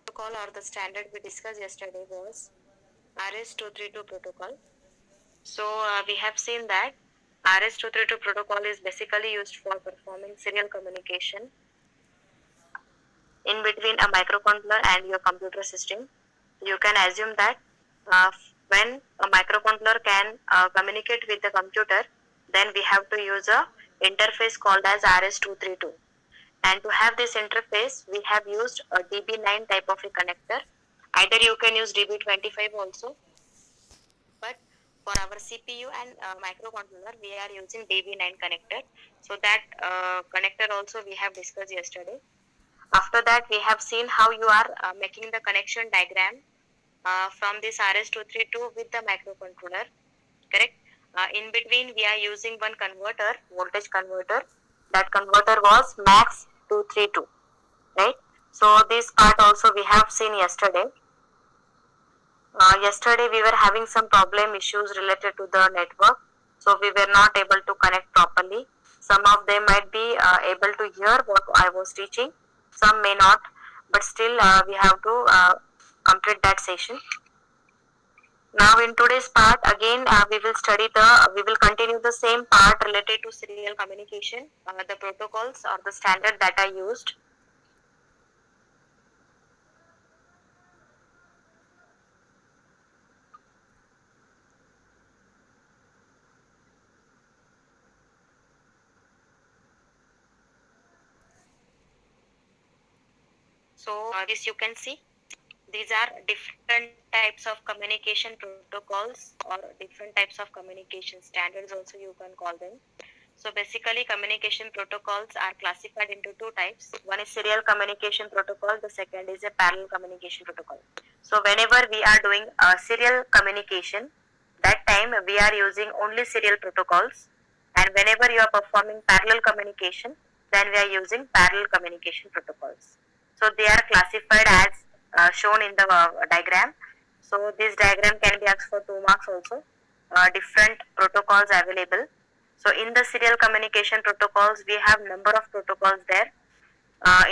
protocol or the standard we discussed yesterday was RS-232 protocol. So we have seen that RS-232 protocol is basically used for performing serial communication in between a microcontroller and your computer system. You can assume that when a microcontroller can communicate with the computer, then we have to use a interface called as RS-232. And to have this interface, we have used a DB9 type of a connector. Either you can use DB25 also, but for our CPU and microcontroller, we are using DB9 connector. So that connector also we have discussed yesterday. After that, we have seen how you are making the connection diagram from this RS-232 with the microcontroller, correct? In between, we are using one converter, voltage converter. That converter was MAX 232, right? So this part also we have seen yesterday. Yesterday we were having some problem issues related to the network, so we were not able to connect properly. Some of them might be able to hear what I was teaching, some may not, but still we have to complete that session. Now in today's part again we will continue the same part related to serial communication, the protocols or the standard that I used. So this you can see, these are different types of communication protocols or different types of communication standards also you can call them. So basically communication protocols are classified into two types. One is serial communication protocol, the second is a parallel communication protocol. So whenever we are doing a serial communication, that time we are using only serial protocols, and whenever you are performing parallel communication, then we are using parallel communication protocols. So they are classified as shown in the diagram. So this diagram can be asked for 2 marks also. Different protocols available. So in the serial communication protocols, we have number of protocols there.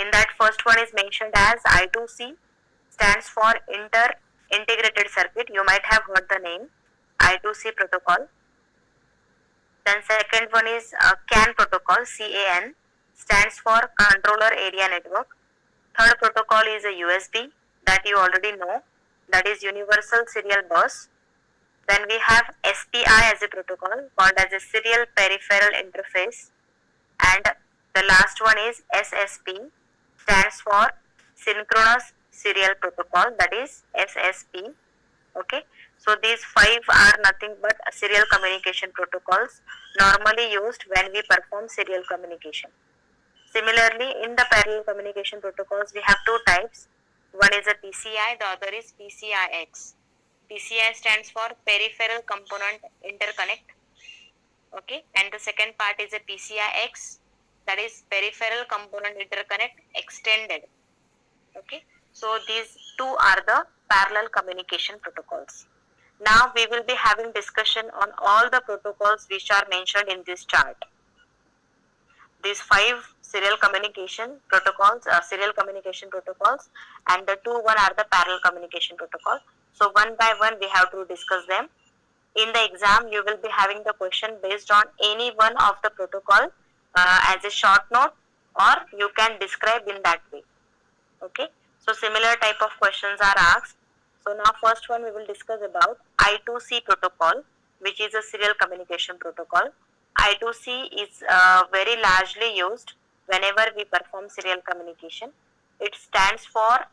In that first one is mentioned as I2C, stands for integrated circuit. You might have heard the name I2C protocol. Then second one is CAN protocol, CAN, stands for controller area network. Third protocol is a USB that you already know, that is universal serial bus. Then we have SPI as a protocol called as a serial peripheral interface, and the last one is SSP, stands for synchronous serial protocol, that is SSP. Okay, so these 5 are nothing but serial communication protocols normally used when we perform serial communication. Similarly, in the parallel communication protocols, we have two types. One is a PCI, the other is PCIX. PCI stands for Peripheral Component Interconnect. Okay, and the second part is a PCIX, that is Peripheral Component Interconnect Extended. Okay, so these two are the parallel communication protocols. Now we will be having discussion on all the protocols which are mentioned in this chart. These 5 serial communication protocols, and the 1 are the parallel communication protocol. So one by one we have to discuss them. In the exam, you will be having the question based on any one of the protocol as a short note, or you can describe in that way. Okay, so similar type of questions are asked. So now first one we will discuss about I2C protocol, which is a serial communication protocol. I2C is very largely used whenever we perform serial communication. It stands for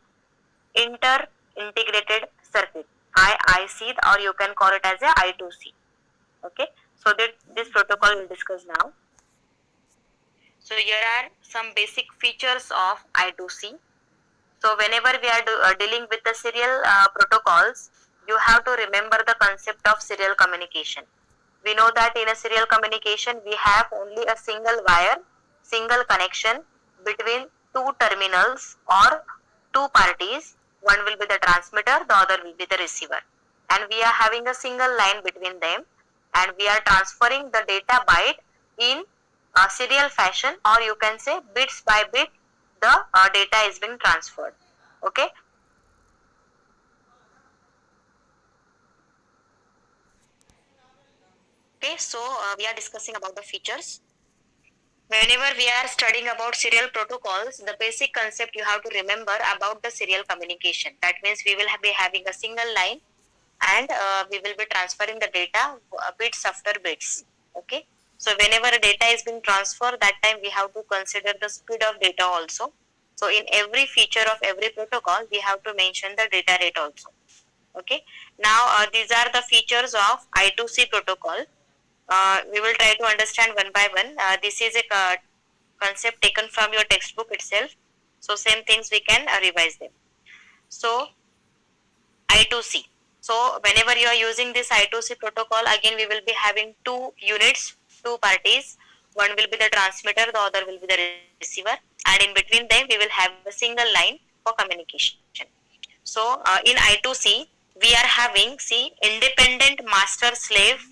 integrated circuit, IIC, or you can call it as a I2C. Okay, so this protocol we'll discuss now. So here are some basic features of I2C. So whenever we are dealing with the serial protocols, you have to remember the concept of serial communication. We know that in a serial communication, we have only a single wire, single connection between two terminals or two parties. One will be the transmitter, the other will be the receiver. And we are having a single line between them, and we are transferring the data byte in a serial fashion, or you can say bits by bit the data is being transferred. Okay, so we are discussing about the features. Whenever we are studying about serial protocols, the basic concept you have to remember about the serial communication. That means we will be having a single line, and we will be transferring the data bits after bits. Okay. So whenever data is being transferred, that time we have to consider the speed of data also. So in every feature of every protocol, we have to mention the data rate also. Okay. Now these are the features of I2C protocol. We will try to understand one by one. This is a concept taken from your textbook itself. So same things we can revise them. So I2C. So whenever you are using this I2C protocol, again we will be having two units, two parties. One will be the transmitter, the other will be the receiver, and in between them we will have a single line for communication. So in I2C, we are having, see, independent master slave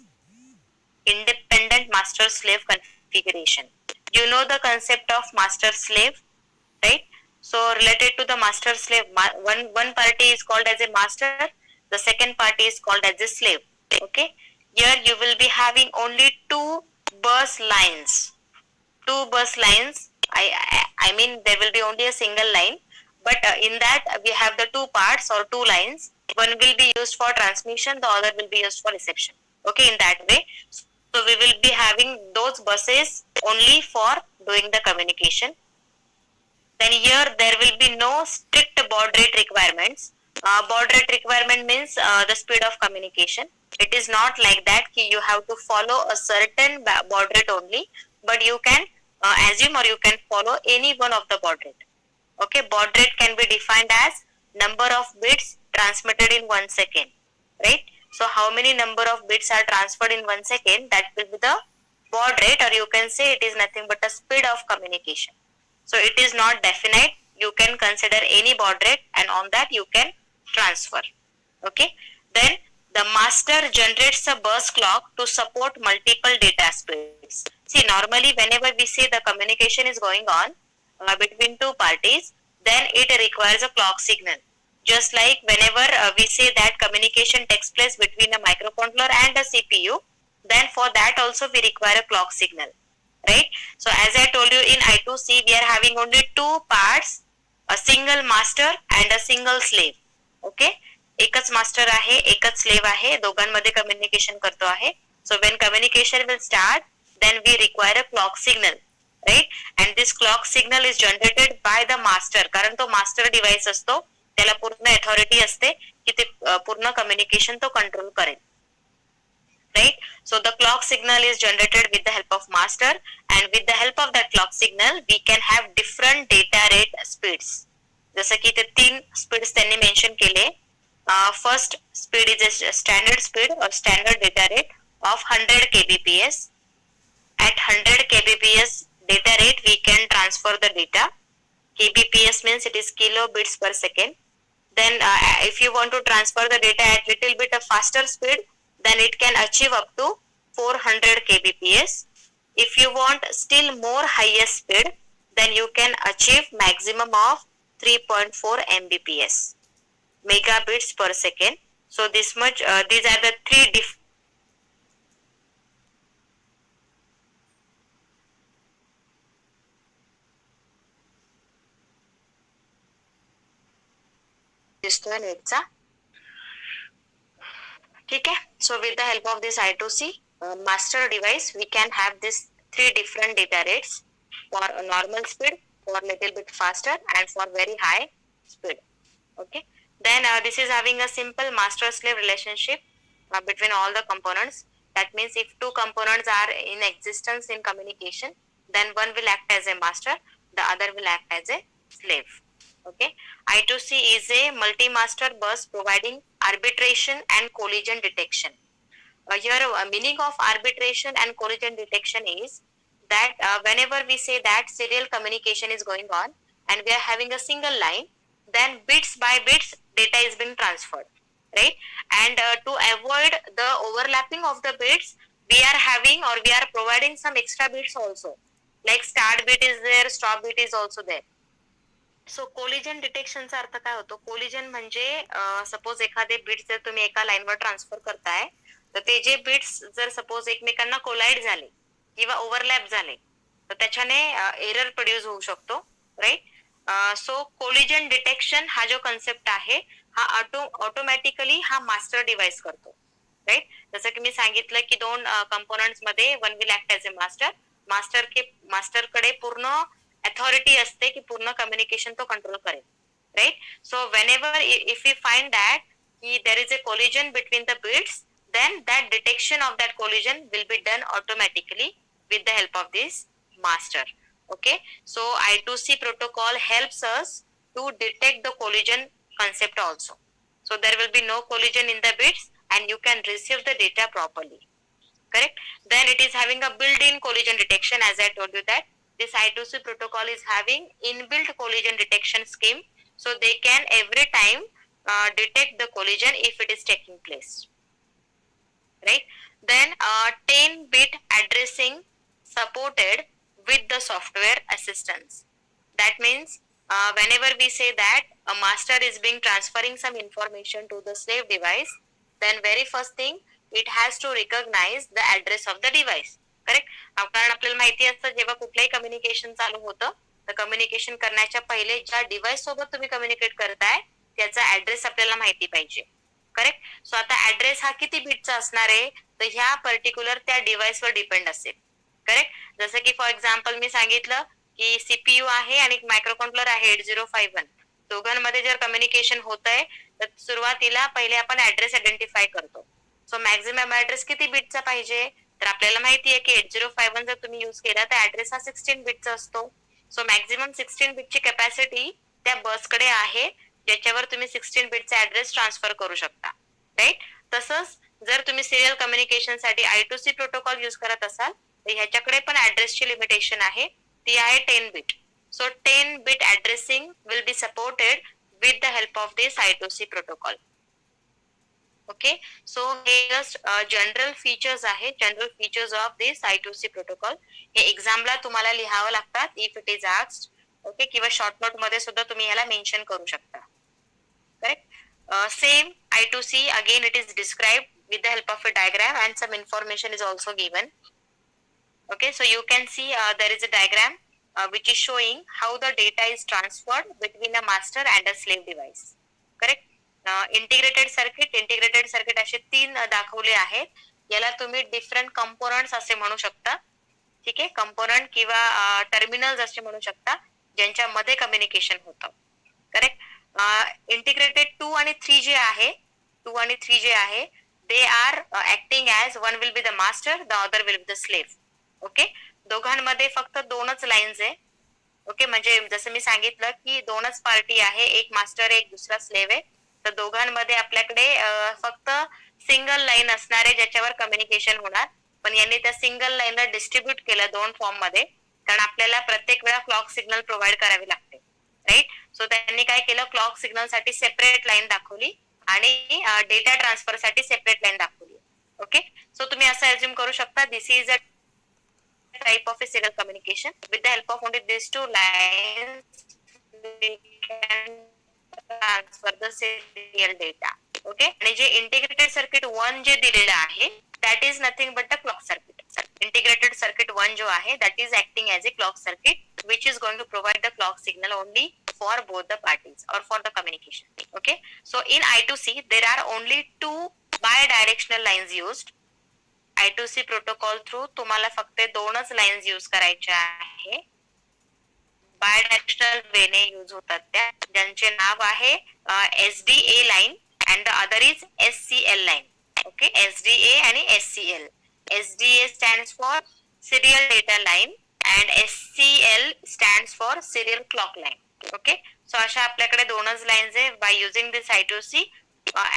configuration. You know the concept of master slave, right? So related to the master slave, one party is called as a master, the second party is called as a slave. Okay, here you will be having only two bus lines. I mean there will be only a single line, but in that we have the two parts or two lines. One will be used for transmission, the other will be used for reception. Okay, in that way. So we will be having those buses only for doing the communication. Then here there will be no strict baud rate requirements. Baud rate requirement means the speed of communication. It is not like that you have to follow a certain baud rate only, but you can assume or you can follow any one of the baud rate. Okay, baud rate can be defined as number of bits transmitted in 1 second, right? So how many number of bits are transferred in 1 second, that will be the baud rate, or you can say it is nothing but a speed of communication. So it is not definite. You can consider any baud rate, and on that you can transfer. Okay. Then the master generates a bus clock to support multiple data speeds. See, normally whenever we say the communication is going on between two parties, then it requires a clock signal. Just like whenever we say that communication takes place between a microcontroller and a CPU, then for that also we require a clock signal, right? So as I told you, in I2C we are having only two parts, a single master and a single slave. Okay, एकच master आहे, एकच slave आहे, दोघांमध्ये communication करतो आहे. So when communication will start, then we require a clock signal, right? And this clock signal is generated by the master, कारण तो master device असतो, त्याला पूर्ण authority असते की ते पूर्ण communication तो control करेल, right? So the clock signal is generated with the help of master, and with the help of that clock signal we can have different data rate speeds. जसं की ते 3 speeds त्यांनी mention केले. First speed is a standard speed or standard data rate of 100 kbps. At 100 kbps data rate we can transfer the data. Kbps means it is kilobits per second. Then if you want to transfer the data at little bit of faster speed, then it can achieve up to 400 kbps. If you want still more higher speed, then you can achieve maximum of 3.4 mbps, megabits per second. So this much, these are the three ठीक है. So with the help of this I2C master device, we can have this three different data rates for a normal speed, for little bit faster, and for very high speed. Okay. Then this is having a simple master-slave relationship between all the components. That means if two components are in existence in communication, then one will act as a master, the other will act as a slave. Okay. I2C is a multi-master bus providing arbitration and collision detection. Here meaning of arbitration and collision detection is that whenever we say that serial communication is going on and we are having a single line, then bits by bits data is being transferred, right? And to avoid the overlapping of the bits, we are having or we are providing some extra bits also, like start bit is there, stop bit is also there. So collision डिटेक्शनचा अर्थ काय होतो? Collision म्हणजे suppose एखादे bits जर तुम्ही एका लाईनवर ट्रान्सफर करताय, तर ते जे बिट्स जर सपोज एकमेकांना कोलाईड झाले किंवा ओव्हरलॅप झाले, तर त्याच्याने एरर प्रोड्यूस होऊ शकतो, राइट? सो कोलिजन डिटेक्शन हा जो कन्सेप्ट आहे, हा ऑटोमॅटिकली हा मास्टर डिव्हाइस करतो, राइट? जसं की मी सांगितलं की 2 कंपोनंट्स मध्ये one will act as a master. मास्टरकडे पूर्ण अथॉरिटी असते की पूर्ण कम्युनिकेशन तो कंट्रोल करेल, right? So whenever if we find that की there is a collision between the bits, then that detection of that collision will be done automatically with the help of this master. Okay, so I2C protocol helps us to detect the collision concept also. So there will be no collision in the bits and you can receive the data properly, correct? Then it is having a built-in collision detection. As I told you that this I2C protocol is having inbuilt collision detection scheme, so they can every time detect the collision if it is taking place, right? Then 10-bit addressing supported with the software assistance. That means whenever we say that a master is being transferring some information to the slave device, then very first thing it has to recognize the address of the device, correct? कारण आपल्याला माहिती असतं जेव्हा कुठलंही communication चालू होतं, तर communication करण्याच्या पहिले ज्या डिव्हाइस सोबत तुम्ही कम्युनिकेट करताय त्याचा ऍड्रेस आपल्याला माहिती पाहिजे, करेक्ट? सो आता ऍड्रेस हा किती बिटचा असणार आहे, तर ह्या पर्टिक्युलर त्या डिव्हाइसवर डिपेंड असेल, करेक्ट? जसं की फॉर एक्झाम्पल मी सांगितलं की सीपीयू आहे आणि मायक्रो कंट्रोलर आहे 8051, दोघांमध्ये जर कम्युनिकेशन होत आहे तर सुरुवातीला पहिले आपण ऍड्रेस आयडेंटिफाय करतो. सो मॅक्झिमम ऍड्रेस किती बिटचा पाहिजे, तर आपल्याला माहिती आहे की 8051 जर तुम्ही युज केला तर ऍड्रेस हा 16 बिटचा असतो. सो मॅक्झिमम 16 बिटची कॅपॅसिटी त्या बसकडे आहे ज्याच्यावर तुम्ही 16 बिटचा ऍड्रेस ट्रान्सफर करू शकता, राईट? तसंच जर तुम्ही सिरियल कम्युनिकेशन साठी I2C प्रोटोकॉल युज करत असाल तर ह्याच्याकडे पण ऍड्रेसची लिमिटेशन आहे, ती आहे 10 bit. So 10 bit addressing will be supported with the help of this I2C protocol. Okay, so हे जस्ट जनरल फीचर्स आहे, general features of this I2C protocol. हे एक्झामला तुम्हाला लिहावं लागतात if it is asked, okay, किंवा शॉर्ट नोट मध्ये सुद्धा तुम्ही याला मेन्शन करू शकता, correct? Same I2C again it is described with the help of a diagram and some information is also given. Okay, so you can see there is a diagram which is showing how the data is transferred between a master and a slave device, correct? Integrated circuit असे 3 दाखवले आहेत. याला तुम्ही different components असे म्हणू शकता, ठीक आहे? कंपोनंट किंवा टर्मिनल्स असे म्हणू शकता ज्यांच्यामध्ये कम्युनिकेशन होतं, करेक्ट? इंटिग्रेटेड 2 आणि 3 जे आहे, 2 आणि 3 जे आहे they are acting as one will be the master, the other will be the slave. Okay, दोघांमध्ये फक्त 2च लाईन्स आहे. ओके, म्हणजे जसं मी सांगितलं की 2च पार्टी आहे, एक मास्टर एक दुसरा स्लेव्ह आहे, तर दोघांमध्ये आपल्याकडे फक्त सिंगल लाईन असणार आहे ज्याच्यावर कम्युनिकेशन होणार. पण यांनी त्या सिंगल लाईनला डिस्ट्रीब्युट केलं 2 फॉर्म मध्ये, कारण आपल्याला प्रत्येक वेळा क्लॉक सिग्नल प्रोव्हाइड करावी लागते, राईट? सो त्यांनी काय केलं, क्लॉक सिग्नल साठी सेपरेट लाईन दाखवली आणि डेटा ट्रान्सफर साठी सेपरेट लाईन दाखवली. ओके, सो तुम्ही असं अज्युम करू शकता this is a type of a serial communication. With the help of only these 2 lines we can transfer the serial data. Okay, आणि जे इंटिग्रेटेड सर्किट 1 जे दिलेलं आहे that is nothing but the clock circuit. Integrated circuit 1 जो आहे that is acting as a clock circuit which is going to provide the clock signal only for both the parties or for the communication. Okay, so in I2C there are only 2 bidirectional lines used. I2C protocol through तुम्हाला फक्त 2च lines use करायच्या आहे, bidirectional वेने use होतात त्या, ज्यांचे नाव आहे SDA line and the other is SCL line. Okay, SDA आणि SCL. SDA stands for serial data line and SCL stands for serial clock line. Okay, so अशा आपल्याकडे 2च लाईन्स आहे. By using this I2C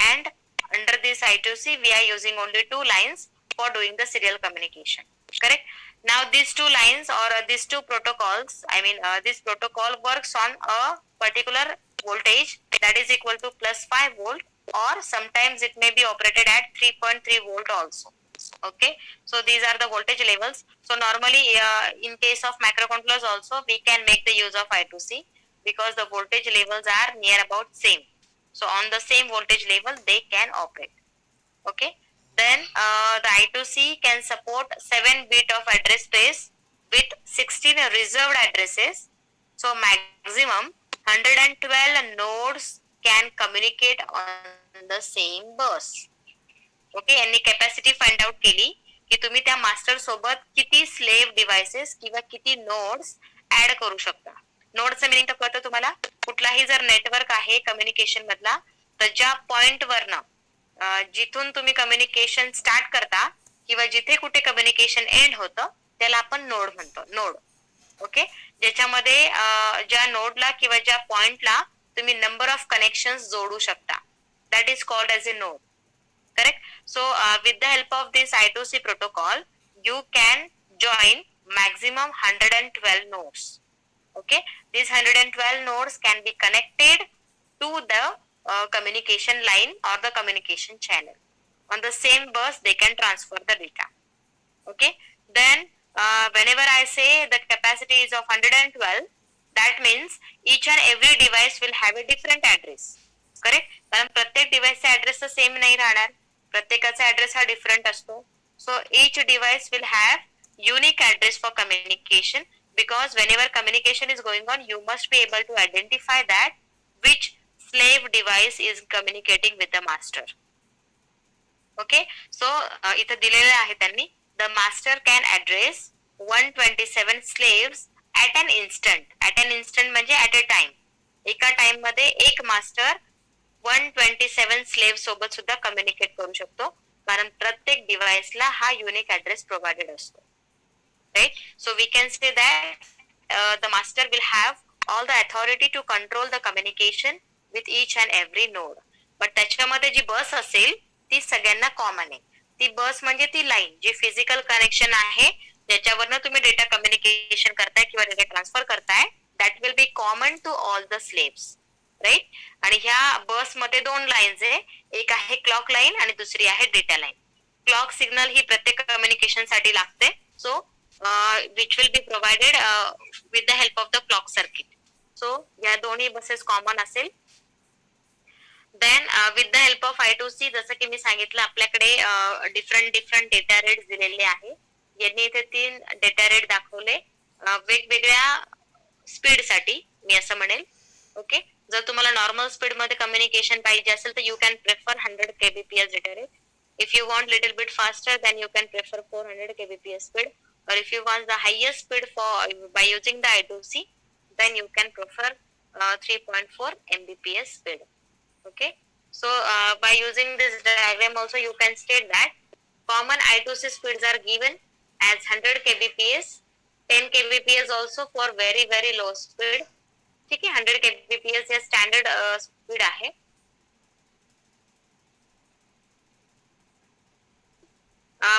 and under this I2C we are using only 2 lines for doing the serial communication, correct? Now these 2 lines or these 2 protocols, I mean this protocol works on a particular voltage that is equal to plus 5 volt or sometimes it may be operated at 3.3 volt also. Okay, so these are the voltage levels. So normally in case of microcontrollers also we can make the use of I2C. because the voltage levels are near about same. So on the same voltage level they can operate. Okay. Then the I2C can support 7 bit of address space with 16 reserved addresses. So maximum 112 nodes can communicate on the same bus. Okay. यांनी capacity find out केली की तुम्ही त्या master सोबत किती slave devices किंवा किती nodes add करू शकता. नोडचं मिनिंग तर कळतं तुम्हाला. कुठलाही जर नेटवर्क आहे कम्युनिकेशन मधला तर ज्या पॉइंट वरनं जिथून तुम्ही कम्युनिकेशन स्टार्ट करता किंवा जिथे कुठे कम्युनिकेशन एंड होतं त्याला आपण नोड म्हणतो. नोड. ओके. ज्याच्यामध्ये ज्या नोडला किंवा ज्या पॉइंटला तुम्ही नंबर ऑफ कनेक्शन जोडू शकता that is called as a node. Correct. So with the help of this I2C protocol you can join maximum 112 nodes. Okay. These 112 nodes can be connected to the communication line or the communication channel. On the same bus they can transfer the data. Okay. Then whenever I say the capacity is of 112 that means each and every device will have a different address. Correct. कारण प्रत्येक डिव्हाइसचा address तर same नाही राहणार. प्रत्येकाचा address हा different असतो. सो each device will have unique address for communication because whenever communication is going on you must be able to identify that which slave device is communicating with the master. Okay. So इथं दिलेलं आहे त्यांनी the master can address 127 slaves at an instant. At an instant म्हणजे at a time. एका time मध्ये एक master 127 slave सोबत सुद्धा कम्युनिकेट करू शकतो कारण प्रत्येक डिव्हाइसला हा युनिक ऍड्रेस प्रोव्हाइडेड असतो. Right. So we can say that the master will have all the authority to control the communication with each and every node. But त्याच्यामध्ये जी बस असेल ती सगळ्यांना कॉमन आहे. ती बस म्हणजे ती लाईन जी फिजिकल कनेक्शन आहे ज्याच्यावरनं तुम्ही डेटा कम्युनिकेशन करताय किंवा डेटा ट्रान्सफर करताय that will be common to all the slaves. Right. आणि ह्या बस मध्ये दोन लाईन्स आहे. एक आहे क्लॉक लाईन आणि दुसरी आहे डेटा लाईन. क्लॉक सिग्नल ही प्रत्येक कम्युनिकेशन साठी लागते. So which will be provided with the help of the clock circuit. So या दोन्ही बसेस कॉमन असेल. Then with the help of I2C जसं की मी सांगितलं आपल्याकडे डिफरंट डेटा रेट दिलेले आहे. यांनी इथे 3 डेटा रेट दाखवले वेगवेगळ्या स्पीड साठी मी असं म्हणेल. ओके. जर तुम्हाला नॉर्मल स्पीड मध्ये कम्युनिकेशन पाहिजे असेल तर you can prefer 100 kbps data rate. If you want little bit faster than you can prefer 400 kbps speed. or if you want the highest speed for by using the I2C then you can prefer 3.4 mbps speed. Okay. So by using this diagram also you can state that common I2C speeds are given as 100 kbps, 10 kbps also for very low speed. ठीक आहे. 100 kbps हे standard speed आहे.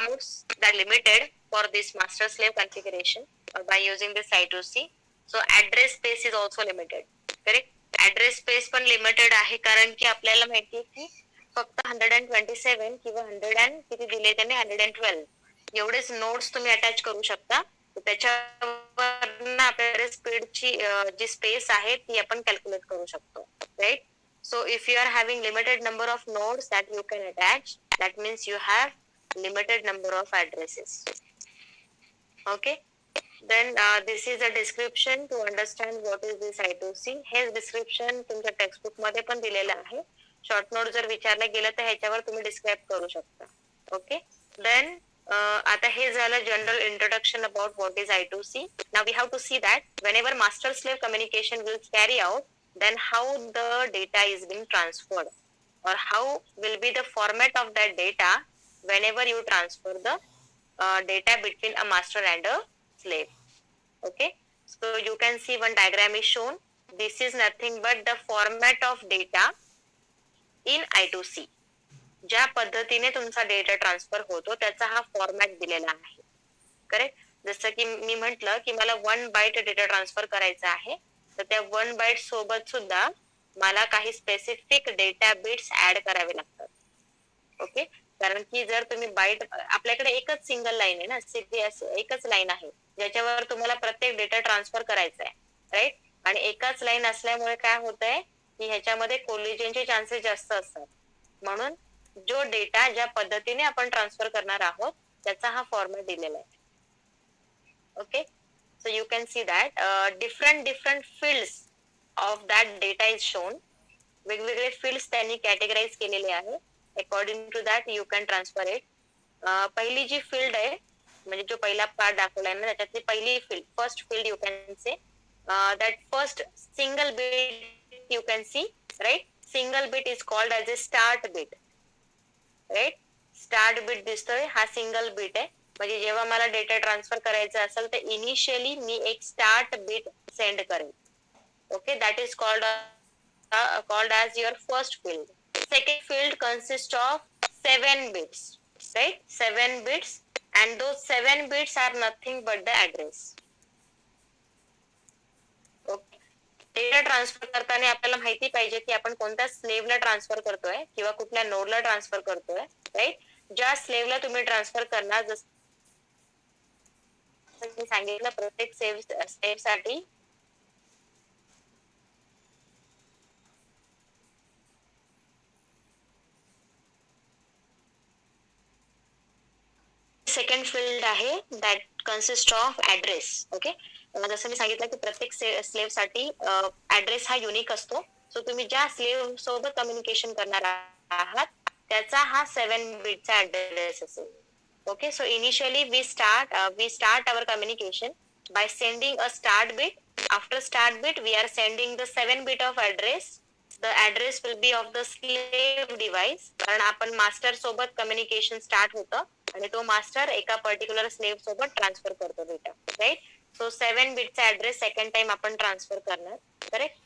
Modes that limited for this master slave configuration or by using this I2C. So address space is also limited. Correct. Address space पण limited आहे कारण की आपल्याला माहिती आहे की फक्त 127 किंवा 100 and किती दिले त्यांनी 112 एवढेच नोड्स तुम्ही अटॅच करू शकता. त्याच्यावर आपल्याला स्पीडची जी स्पेस आहे ती आपण कॅल्क्युलेट करू शकतो. Right. So if you are having limited number of nodes that you can attach that means you have limited number of addresses. Okay. Then this is a description to understand what is this I2C. हे description तुमच्या textbook मध्ये पण दिलेलं आहे. Short note जर विचारलं गेलं तर ह्याच्यावर तुम्ही डिस्क्राईब करू शकता. ओके. देन आता हे झालं general introduction about what is I2C. Now we have to see that whenever master slave communication will carry out then how the data is being transferred or how will be the format of that data whenever you transfer the data between a master and a slave. Okay. So you can see one diagram is shown. This is nothing but the format of data in I2C. ज्या पद्धतीने तुमचा data transfer होतो त्याचा हा format दिलेला आहे. Correct. जसं की मी म्हटलं की मला 1 बाईट डेटा ट्रान्सफर करायचा आहे तर त्या 1 बाईट सोबत सुद्धा मला काही स्पेसिफिक डेटा बिट्स ऍड करावे लागतात. ओके. कारण की जर तुम्ही बाईट आपल्याकडे एकच सिंगल लाईन आहे ना. एकच लाईन आहे ज्याच्यावर तुम्हाला प्रत्येक डेटा ट्रान्सफर करायचा आहे. राईट. आणि एकाच लाईन असल्यामुळे काय होतंय की ह्याच्यामध्ये कोलिजनचे चान्सेस जास्त असतात. म्हणून जो डेटा ज्या पद्धतीने आपण ट्रान्सफर करणार आहोत त्याचा हा फॉर्मॅट दिलेला आहे. Okay, so you can see that different fields of that data is shown. वेगवेगळे fields त्यांनी कॅटेगराईज केलेले आहे. According to that you can transfer it. पहिली जी फील्ड आहे म्हणजे जो पहिला पार्ट दाखवलाय ना त्याच्यातली पहिली field, first field you can say that first single bit you can see, right? Single bit is called as a start bit, right? Start bit दिसतोय हा सिंगल बिट आहे. म्हणजे जेव्हा मला डेटा ट्रान्सफर करायचा असेल तर इनिशियली मी एक स्टार्ट बिट सेंड करेल. Okay, that is called as your first field. Second field consists of 7 bits, right? 7 bits, and those 7 bits are nothing but the address. Okay, data transfer करताना आपल्याला माहिती पाहिजे की आपण कोणत्या स्लेव्हला ट्रान्सफर करतोय किंवा कुठल्या नोडला ट्रान्सफर करतोय, राईट? ज्या स्लेव्हला तुम्ही ट्रान्सफर करणार, जसं मी सांगितलं प्रत्येक स्लेव्ह साठी सेकंड फील्ड आहे that consist of address. Okay, जसं मी सांगितलं की प्रत्येक स्लेव्ह साठी ऍड्रेस हा युनिक असतो. सो तुम्ही ज्या स्लेव्ह सोबत कम्युनिकेशन करणार आहात त्याचा हा 7 बिटचा ऍड्रेस असेल. Okay, so initially we start our communication by sending a start bit. After start bit we are sending the 7 bit of address. The address will be of the slave device, कारण आपण master सोबत communication start होतं आणि तो master एका particular slave सोबत transfer करतो data, right? सो 7 बिटचा ऍड्रेस सेकंड टाइम आपण ट्रान्सफर करणार, correct?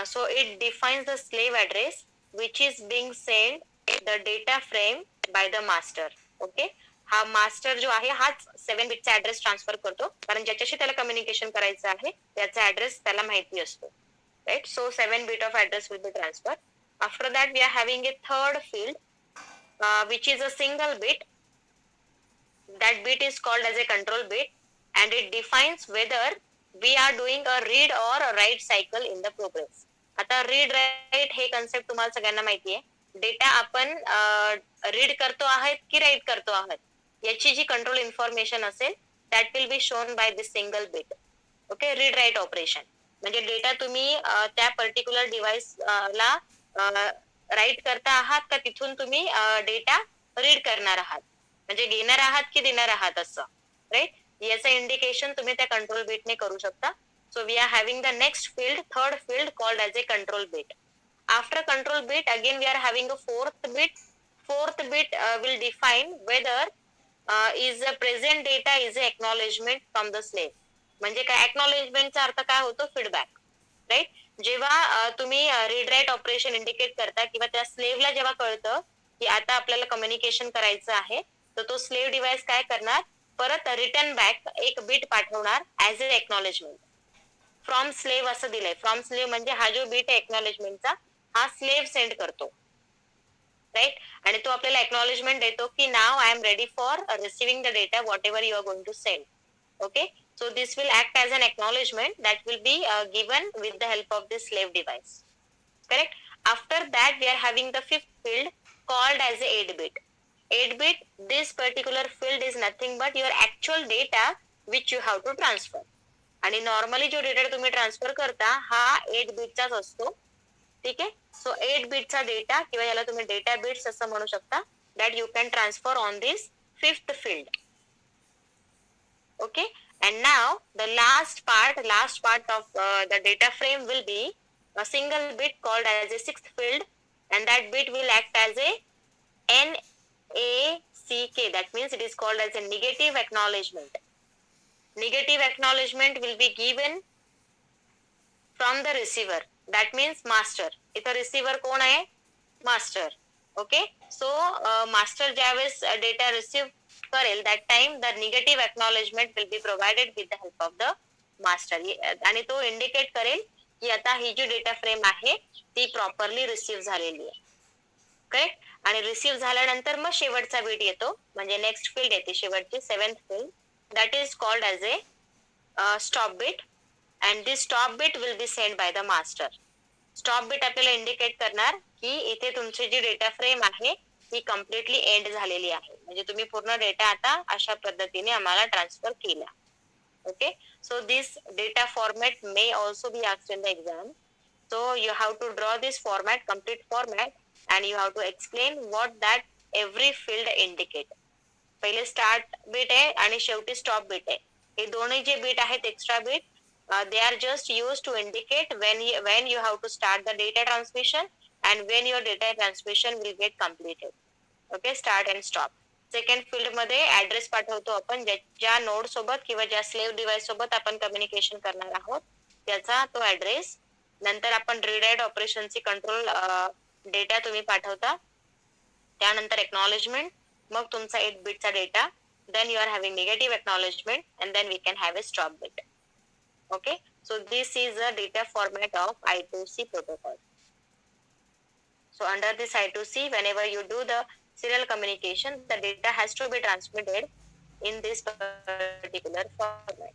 So it defines the slave address which is being send the data frame by the master. Okay, हा मास्टर जो आहे हाच 7 बिटचा ऍड्रेस ट्रान्सफर करतो, कारण ज्याच्याशी त्याला कम्युनिकेशन करायचं आहे त्याचा ऍड्रेस त्याला माहिती असतो, right? So 7 bit of address will be transferred. After that we are having a third field which is a single bit. That bit is called as a control bit and it defines whether we are doing a read or a write cycle in the progress. आता read write हे concept तुम्हाला सगळ्यांना माहिती आहे. Data आपण read करतो आहात की right करतो आहात याची जी कंट्रोल इन्फॉर्मेशन असेल that will be shown by this single bit. Okay, read write operation म्हणजे डेटा तुम्ही त्या पर्टिक्युलर डिव्हाइस ला राईट करता आहात का तिथून तुम्ही डेटा रीड करणार आहात, म्हणजे घेणार आहात की देणार आहात असं, राईट? याचं इंडिकेशन तुम्ही त्या कंट्रोल बिटने करू शकता. So we are having the next field, third field called as a control bit. After control bit again we are having a fourth bit. Fourth bit will define whether is the present data is a acknowledgement from the slave. म्हणजे काय एक्नॉलेजमेंटचा अर्थ काय होतो? Feedback, right? जेव्हा तुम्ही read write operation indicate करता किंवा त्या स्लेव्हला जेव्हा कळतं की आता आपल्याला कम्युनिकेशन करायचं आहे तर तो स्लेव्ह डिव्हाइस काय करणार, परत रिटर्न बॅक एक बिट पाठवणार as a acknowledgement from slave असं दिलंय. फ्रॉम स्लेव्ह म्हणजे हा जो बिट आहे एक्नॉलेजमेंटचा हा स्लेव्ह सेंड करतो, राईट? आणि तो आपल्याला एक्नॉलेजमेंट देतो की नाव I am ready for receiving the data whatever you are going to send. Okay, so this will act as an acknowledgement that will be given with the help of this slave device, correct? After that we are having the fifth field called as a 8 bit. 8 bit, this particular field is nothing but your actual data which you have to transfer. आणि normally जो data तुम्ही transfer करता हा 8 बिटचाच असतो, ठीक आहे? सो 8 बिटचा data किंवा याला तुम्ही डेटा बिट्स असं म्हणू शकता, that you can transfer on this fifth field. Okay, and now the last part of the data frame will be a single bit called as a sixth field, and that bit will act as a NACK. That means it is called as a negative acknowledgement. Negative acknowledgement will be given from the receiver, that means master. इथं receiver कोण आहे? Master. Okay, so master ज्यावेळेस data receive करेल that time the negative acknowledgement will be provided with the help of the master. आणि तो indicate करेल की आता ही जी डेटा फ्रेम आहे ती प्रॉपरली रिसीव्ह झालेली आहे, करेक्ट? आणि रिसीव्ह झाल्यानंतर मग शेवटचा बिट येतो म्हणजे नेक्स्ट फील्ड येते शेवटची 7th field, that is called as A stop bit. And this stop bit will be send by the master. Stop bit आपल्याला इंडिकेट करणार की इथे तुमची जी डेटा फ्रेम आहे ती कम्प्लिटली एंड झालेली आहे, म्हणजे तुम्ही पूर्ण डेटा आता अशा पद्धतीने आम्हाला ट्रान्सफर केला. Okay, so this data format may also be asked in the exam. So you have to draw this format, complete format, and you have to explain what that every field indicate. पहिले start bit आहे आणि शेवटी stop bit आहे. हे दोन्ही जे bit आहेत extra bit they are just used to indicate when you have to start the data transmission and when your data transmission will get completed. Okay, start and stop. Second field मध्ये address पाठवतो आपण, ज्या node सोबत किंवा ज्या slave device सोबत आपण communication करणार आहोत त्याचा तो ऍड्रेस. नंतर आपण रीड ऑपरेशनची कंट्रोल डेटा तुम्ही पाठवता, त्यानंतर एक्नॉलेजमेंट, मग तुमचा 8 बिटचा data, then you are having negative acknowledgement and then we can have a stop bit. Okay, so this is the data format of I2C protocol. So under this I2C, whenever you do the serial communication, the data has to be transmitted in this particular format.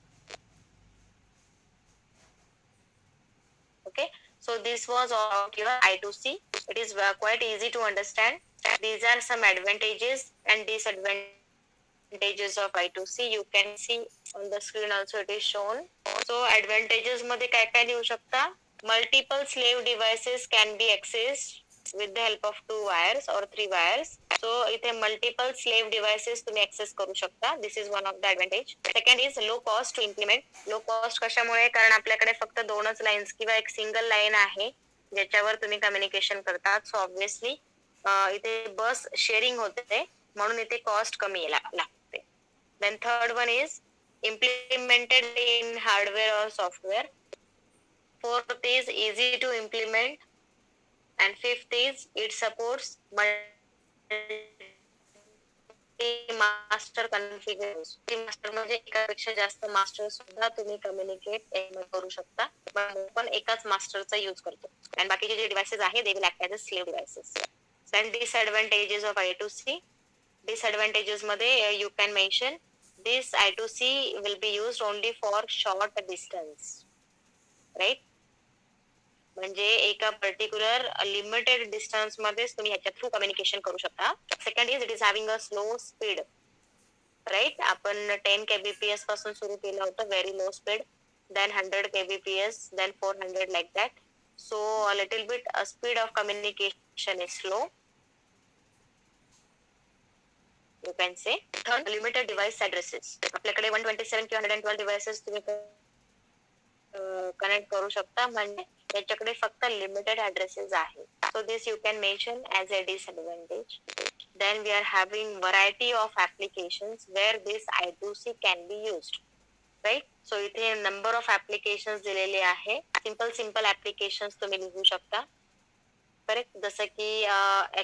Okay, so this was all about your I2C. It is quite easy to understand. These are some advantages and disadvantages of I2C. You can see on the screen also it is shown. So advantages मध्ये काय काय देऊ शकता? Multiple slave devices can be accessed with the help of 2 wires or 3 wires. So इथे multiple slave devices तुम्ही access करू शकता. This is one of the advantage. Second is low cost to implement. Low cost कशामुळे? कारण आपल्याकडे फक्त 2च lines किंवा एक सिंगल लाईन आहे ज्याच्यावर तुम्ही कम्युनिकेशन करतात. सो ऑब्विसली इथे बस शेअरिंग होते म्हणून इथे कॉस्ट कमी लागते. Then third one is implemented in hardware or software. Fourth is easy to implement, and fifth is it supports multi-master configuration. Master म्हणजे एकापेक्षा जास्त मास्टर सुद्धा तुम्ही कम्युनिकेट करू शकता, पण एकाच मास्टरचा यूज करतो. आणि बाकीचे जे डिव्हाइसेस आहेत they will act as a slave devices. Then disadvantages of I2C. Disadvantages मध्ये you can mention this I2C will be used only for short distance, right? म्हणजे एका पर्टिक्युलर लिमिटेड डिस्टन्स मध्येच तुम्ही याच्या थ्रू कम्युनिकेशन करू शकता. Second is it is having a slow speed, right? आपण 10 kbps पासून सुरू केलं होतं, very low speed, then 100 kbps, then 400 like that. So a little bit speed of communication is slow, you can say. Third, limited device addresses. आपल्याकडे 127 किंवा 112 devices तुम्ही connect करू शकता, म्हणजे त्याच्याकडे फक्त लिमिटेड ऍड्रेसेस आहे. So this you can mention as a disadvantage. Then we are having variety of applications where this I2C can be used, right? So इथे number of applications दिलेले आहे. सिंपल applications तुम्ही लिहू शकता, करेक्ट? जसं की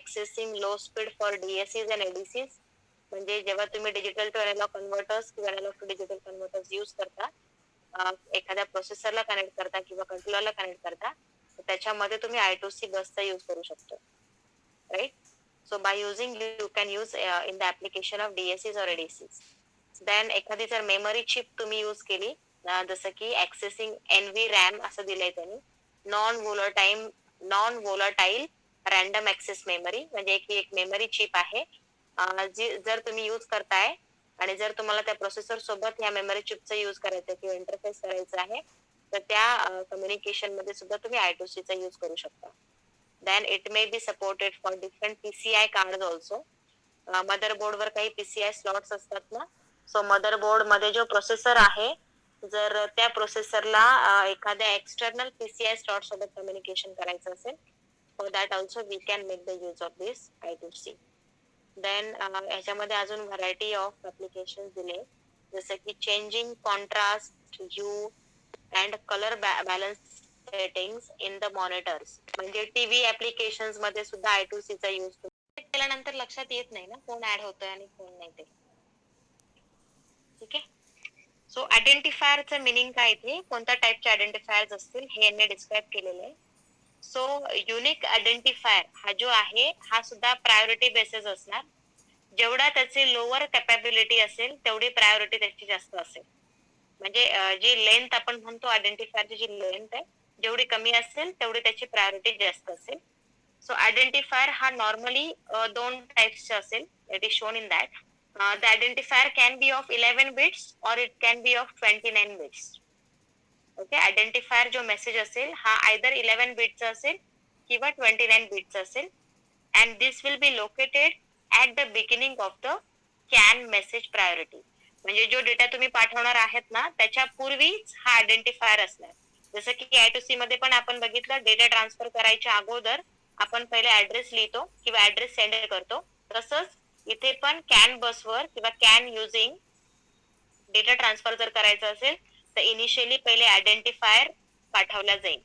accessing low speed for DSCs and ADCs, म्हणजे जेव्हा तुम्ही डिजिटल टू अॅनालॉग कन्व्हर्टर्स किंवा analog to digital converters use करता, एखाद्या प्रोसेसरला कनेक्ट करता किंवा कंट्रोलरला कनेक्ट करता, तर त्याच्यामध्ये तुम्ही I2C बसचा यूज करू शकतो, right? So by using you can use in the application of DSCs और ADCs. देन एखादी जर मेमरी चिप तुम्ही यूज केली, जसं की ऍक्सेसिंग NVRAM असं दिलंय त्यांनी, non volatile random access memory, म्हणजे एक मेमरी चिप आहे जी जर तुम्ही यूज करताय आणि जर तुम्हाला त्या प्रोसेसर सोबत या मेमरी चिपचा यूज करायचा किंवा इंटरफेस करायचा आहे, तर त्या कम्युनिकेशन मध्ये सुद्धा तुम्ही I2C चा यूज करू शकता. Then it may be supported for different PCI card also. Motherboard वर काही PCI स्लॉट्स असतात ना, सो मदरबोर्ड मध्ये जो प्रोसेसर आहे, जर त्या प्रोसेसरला एखाद्या एक्सटर्नल PCI स्लॉट सोबत कम्युनिकेशन करायचं असेल, for that also we can make the use of this I2C. देन ह्याच्यामध्ये अजून व्हरायटी ऑफ ऍप्लिकेशन दिले, जसं की changing contrast, hue and colour balance settings in the monitors, म्हणजे टीव्ही ऍप्लिकेशन्स मध्ये सुद्धा I2C चा यूज केल्यानंतर लक्षात येत नाही ना कोण ऍड होतोय आणि कोण नाही ते. ठीक आहे. सो आयडेंटिफायरचं मिनिंग काय, इथे कोणत्या टाईपचे आयडेंटिफायर्स असतील हे यांनी डिस्क्राईब केलेलं आहे. सो युनिक आयडेंटिफायर हा जो आहे हा सुद्धा प्रायोरिटी बेसिस असणार. जेवढा त्याची लोअर कॅपॅबिलिटी असेल तेवढी प्रायोरिटी त्याची जास्त असेल. म्हणजे जी लेंथ आपण म्हणतो आयडेंटिफायरची जी लेंथ आहे जेवढी कमी असेल तेवढी त्याची प्रायोरिटी जास्त असेल. सो आयडेंटिफायर हा नॉर्मली दोन टाइप्सचे असेल. It is shown in that the identifier can be of 11 bits or it can be of 29 bits. Okay, identifier जो मेसेज असेल हा आयदर 11 बिटचा असेल किंवा 29 बिटचा असेल. And this will be located at the beginning of the can message priority. म्हणजे जो data तुम्ही पाठवणार आहेत ना त्याच्या पूर्वीच हा आयडेंटिफायर असणार. जसं की I2C मध्ये पण आपण बघितलं डेटा ट्रान्सफर करायच्या अगोदर आपण पहिले ऍड्रेस लिहितो किंवा ऍड्रेस सेंड करतो. तसंच इथे पण कॅन बसवर किंवा कॅन युजिंग डेटा ट्रान्सफर जर करायचा असेल तर इनिशियली पहिले आयडेंटिफायर पाठवला जाईल.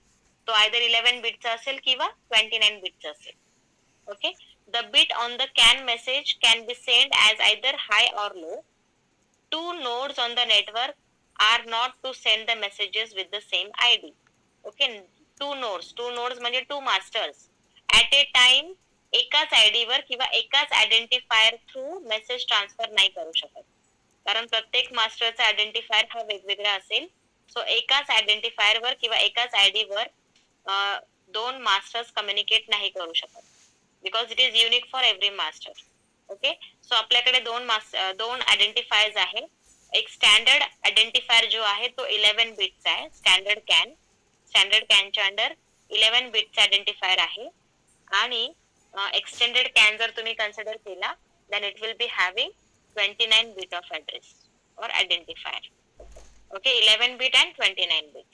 तो आयदर 11 बिटचा असेल किंवा 29 बिटचा असेल. Okay, the bit on the can message can be send as either hi or low. Two nodes on the network are not to send the messages with the same ID. Okay, two nodes म्हणजे two masters at a time एकाच ID वर किंवा एकाच identifier through message transfer नाही करू शकत, कारण प्रत्येक मास्टरचा identifier हा वेगवेगळा असेल. सो एकाच आयडेंटिफायर वर किंवा एकाच आयडी वर दोन मास्टर्स कम्युनिकेट नाही करू शकत because it is unique for every master. Okay, so आपल्याकडे दोन आयडेंटिफायर्स आहे. एक स्टँडर्ड आयडेंटिफायर जो आहे तो 11 बिटचा आहे. स्टँडर्ड कॅनच्या अंडर 11 बिटचा आयडेंटिफायर आहे. आणि एक्सटेंडेड कॅन जर तुम्ही कन्सिडर केला then it will be having 29 bit of address or identifier. Okay, 11 bit and 29 bit.